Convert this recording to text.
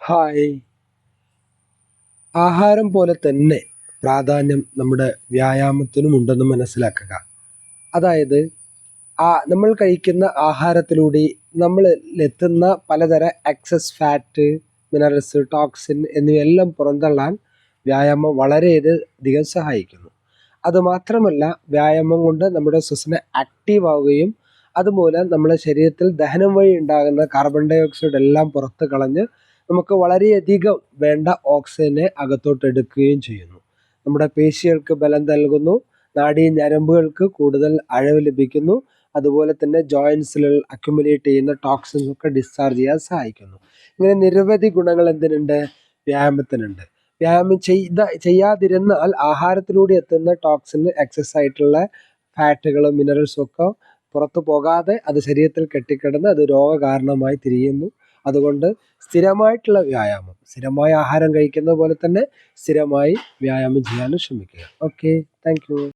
Hi. ആഹാരം പോലെ തന്നെ പ്രാധാന്യം നമ്മുടെ വ്യായാമത്തിനും ഉണ്ടെന്ന് മനസ്സിലാക്കുക. അതായത് നമ്മൾ കഴിക്കുന്ന ആഹാരത്തിലൂടെ നമ്മളിലെത്തുന്ന പലതരം എക്സസ് ഫാറ്റ്, മിനറൽസ്, ടോക്സിൻ എന്നിവയെല്ലാം പുറന്തള്ളാൻ വ്യായാമം വളരെയധികം സഹായിക്കുന്നു. അതുമാത്രമല്ല, വ്യായാമം കൊണ്ട് നമ്മുടെ ശ്വസനം ആക്റ്റീവ് ആവുകയും അതുമൂലം നമ്മുടെ ശരീരത്തിൽ ദഹനം വഴി ഉണ്ടാകുന്ന കാർബൺ ഡൈ ഓക്സൈഡ് എല്ലാം പുറത്ത് കളഞ്ഞ് നമുക്ക് വളരെയധികം വേണ്ട ഓക്സിജനെ അകത്തോട്ട് എടുക്കുകയും ചെയ്യുന്നു. നമ്മുടെ പേശികൾക്ക് ബലം നൽകുന്നു, നാഡീ ഞരമ്പുകൾക്ക് കൂടുതൽ അയവ് ലഭിക്കുന്നു, അതുപോലെ തന്നെ ജോയിൻസിൽ അക്യുമുലേറ്റ് ചെയ്യുന്ന ടോക്സിൻസ് ഒക്കെ ഡിസ്ചാർജ് ചെയ്യാൻ സഹായിക്കുന്നു. ഇങ്ങനെ നിരവധി ഗുണങ്ങൾ എന്തിനുണ്ട്? വ്യായാമത്തിനുണ്ട്. വ്യായാമം ചെയ്യാതിരുന്നാൽ ആഹാരത്തിലൂടെ എത്തുന്ന ടോക്സിന് എക്സസ് ആയിട്ടുള്ള ഫാറ്റുകളും മിനറൽസും ഒക്കെ പുറത്തു പോകാതെ അത് ശരീരത്തിൽ കെട്ടിക്കിടന്ന് അത് രോഗകാരണമായി തിരിയുന്നു. അതുകൊണ്ട് സ്ഥിരമായിട്ടുള്ള വ്യായാമം, സ്ഥിരമായി ആഹാരം കഴിക്കുന്ന പോലെ തന്നെ സ്ഥിരമായി വ്യായാമം ചെയ്യാനും ശ്രമിക്കുക. Okay, thank you.